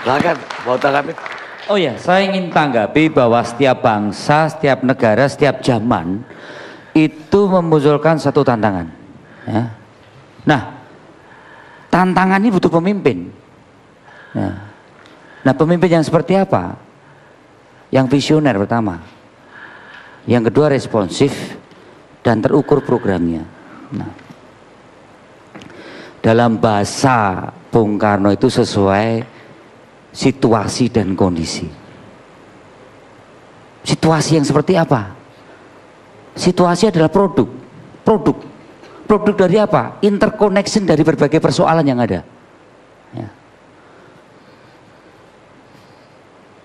Silakan, mau tanggapi. Oh ya, saya ingin tanggapi bahwa setiap bangsa, setiap negara, setiap zaman itu memunculkan satu tantangan. Ya. Nah, tantangan ini butuh pemimpin. Nah, pemimpin yang seperti apa? Yang visioner pertama, yang kedua responsif dan terukur programnya. Nah, dalam bahasa Bung Karno itu sesuai situasi dan kondisi. Situasi yang seperti apa? Situasi adalah produk. Produk dari apa? Interconnection dari berbagai persoalan yang ada. Ya.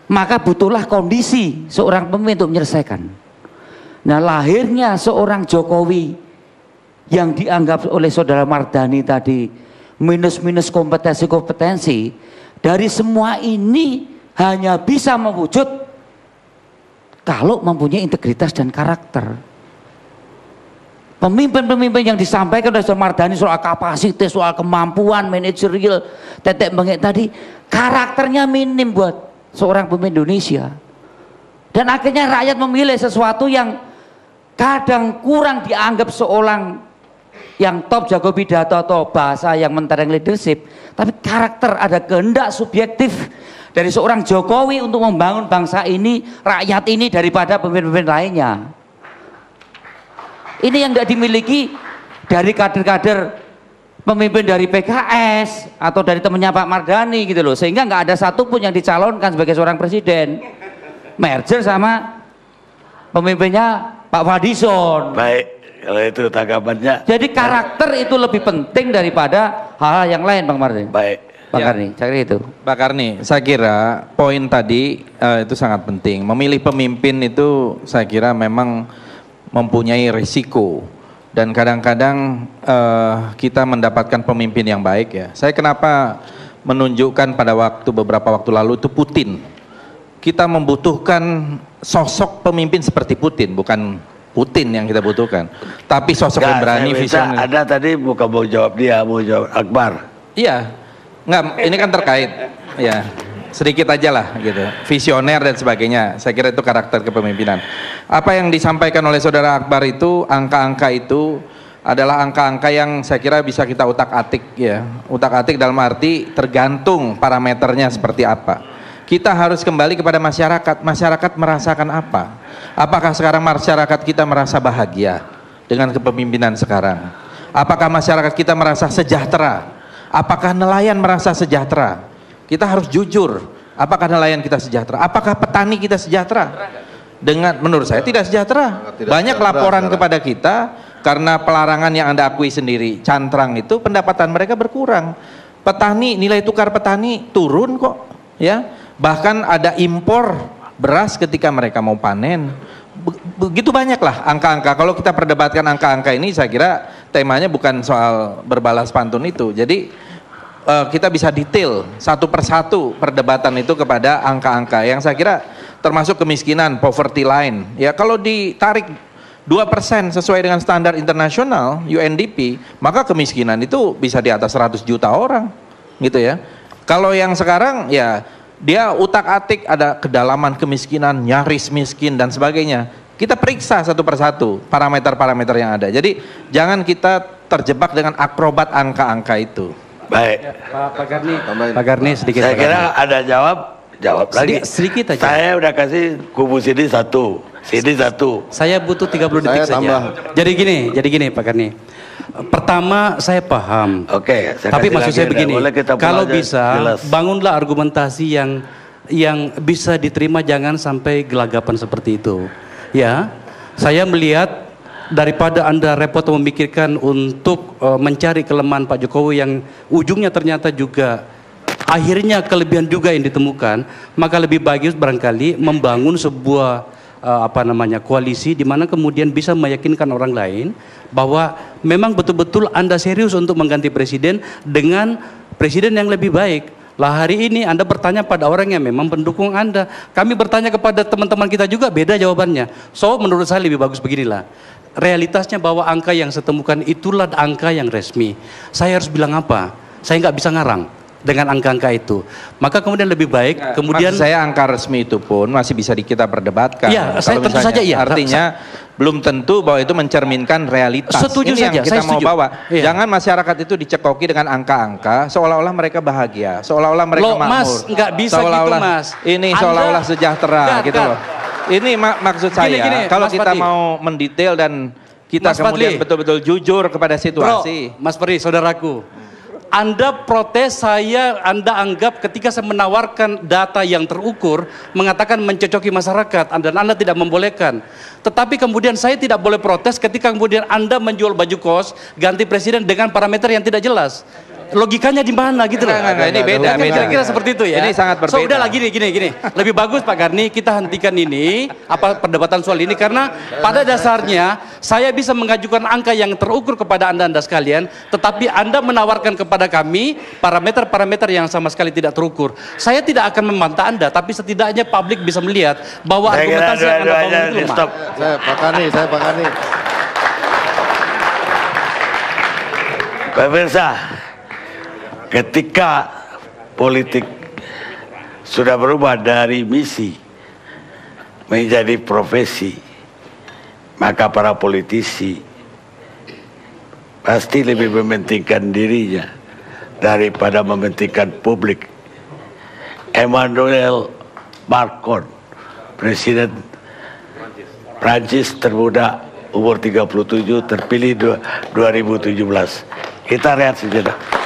Maka butuhlah kondisi seorang pemimpin untuk menyelesaikan. Nah, lahirnya seorang Jokowi yang dianggap oleh saudara Mardhani tadi minus kompetensi dari semua ini hanya bisa mewujud kalau mempunyai integritas dan karakter. Pemimpin-pemimpin yang disampaikan oleh saudara Mardhani soal kapasitas, soal kemampuan manajerial, tetek bengek tadi, karakternya minim buat seorang pemimpin Indonesia. Dan akhirnya rakyat memilih sesuatu yang kadang kurang dianggap seorang yang top jago pidato atau bahasa yang mentereng leadership, tapi karakter, ada kehendak subjektif dari seorang Jokowi untuk membangun bangsa ini, rakyat ini daripada pemimpin-pemimpin lainnya. Ini yang tidak dimiliki dari kader-kader pemimpin dari PKS atau dari temannya Pak Mardhani gitu loh, sehingga nggak ada satupun yang dicalonkan sebagai seorang presiden. Merger sama pemimpinnya Pak Fadlizon. Baik. Kalau itu tanggapannya. Jadi karakter itu lebih penting daripada hal-hal yang lain, Bang Martin. Baik. Bang Karni, saya kira itu. Pak Karni, saya kira poin tadi itu sangat penting. Memilih pemimpin itu saya kira memang mempunyai risiko. Dan kadang-kadang kita mendapatkan pemimpin yang baik ya. Saya kenapa menunjukkan pada beberapa waktu lalu itu Putin. Kita membutuhkan sosok pemimpin seperti Putin, bukan Putin yang kita butuhkan, tapi sosok yang berani, visioner. Ada tadi bukan mau jawab dia, mau jawab Akbar. Iya, nggak, ini kan terkait, ya sedikit aja lah gitu, visioner dan sebagainya. Saya kira itu karakter kepemimpinan. Apa yang disampaikan oleh saudara Akbar itu, angka-angka itu adalah angka-angka yang saya kira bisa kita utak-atik ya, utak-atik dalam arti tergantung parameternya seperti apa. Kita harus kembali kepada masyarakat. Masyarakat merasakan apa? Apakah sekarang masyarakat kita merasa bahagia dengan kepemimpinan sekarang? Apakah masyarakat kita merasa sejahtera? Apakah nelayan merasa sejahtera? Kita harus jujur. Apakah nelayan kita sejahtera? Apakah petani kita sejahtera? Menurut saya tidak sejahtera. Banyak laporan kepada kita karena pelarangan yang Anda akui sendiri, cantrang itu pendapatan mereka berkurang. Petani, nilai tukar petani turun kok, ya. Bahkan ada impor beras ketika mereka mau panen. Begitu banyaklah angka-angka. Kalau kita perdebatkan angka-angka ini, saya kira temanya bukan soal berbalas pantun itu. Jadi kita bisa detail satu persatu perdebatan itu kepada angka-angka yang saya kira termasuk kemiskinan, poverty line. Ya kalau ditarik 2% sesuai dengan standar internasional UNDP, maka kemiskinan itu bisa di atas 100 juta orang, gitu ya. Kalau yang sekarang ya dia utak-atik, ada kedalaman kemiskinan, nyaris miskin dan sebagainya. Kita periksa satu persatu parameter-parameter yang ada. Jadi jangan kita terjebak dengan akrobat angka-angka itu. Baik. Ya, Pak Karni sedikit. Saya kira ada jawab lagi. Sedikit aja. Saya udah kasih kubu sini satu, sini satu. Saya butuh 30 detik saja. Jadi gini Pak Karni. Pertama saya paham. Oke, tapi maksud saya begini, kalau bisa jelas. Bangunlah argumentasi yang bisa diterima, jangan sampai gelagapan seperti itu. Ya, saya melihat daripada Anda repot memikirkan untuk mencari kelemahan Pak Jokowi yang ujungnya ternyata juga akhirnya kelebihan juga yang ditemukan, maka lebih bagus barangkali membangun sebuah koalisi di mana kemudian bisa meyakinkan orang lain bahwa memang betul-betul Anda serius untuk mengganti presiden dengan presiden yang lebih baik. Lah hari ini Anda bertanya pada orang yang memang pendukung Anda. Kami bertanya kepada teman-teman kita juga, beda jawabannya. So menurut saya lebih bagus beginilah. Realitasnya bahwa angka yang saya temukan itulah angka yang resmi. Saya harus bilang apa? Saya nggak bisa ngarang. dengan angka-angka itu. Maka kemudian lebih baik kemudian maksud saya angka resmi itu pun masih bisa kita perdebatkan. Iya, saya tentu saja iya. Artinya belum tentu bahwa itu mencerminkan realitas. Setuju ini saja, yang kita saya mau setuju. bawa. Iya. Jangan masyarakat itu dicekoki dengan angka-angka seolah-olah mereka bahagia, seolah-olah mereka Loh, makmur. Mas, nggak bisa gitu, Mas. Ini Anda- seolah-olah sejahtera gitu loh. Ini maksud saya Gini, kalau Mas kita Fadli. mau mendetail dan kita Mas kemudian Fadli. betul-betul jujur kepada situasi. Bro, Mas Peri, saudaraku, Anda protes saya, Anda anggap ketika saya menawarkan data yang terukur, mengatakan mencocoki masyarakat, dan Anda tidak membolehkan. Tetapi kemudian saya tidak boleh protes ketika kemudian Anda menjual baju kos ganti presiden dengan parameter yang tidak jelas. Logikanya di mana gitu loh? Enggak, ini beda, beda. Kira-kira seperti itu ya. Ini sangat berbeda. So udah gini. Lebih bagus Pak Garni kita hentikan ini perdebatan soal ini karena pada dasarnya saya bisa mengajukan angka yang terukur kepada Anda sekalian, tetapi Anda menawarkan kepada kami parameter-parameter yang sama sekali tidak terukur. Saya tidak akan membantah Anda, tapi setidaknya publik bisa melihat bahwa Saya kira argumentasi yang Anda bangun dua-duanya itu di lemah. stop. Saya Pak Kani. Pemirsa, ketika politik sudah berubah dari misi menjadi profesi, maka para politisi pasti lebih mementingkan dirinya daripada mementingkan publik. Emmanuel Macron, Presiden Prancis termuda, umur 37, terpilih 2017. Kita lihat sejenak.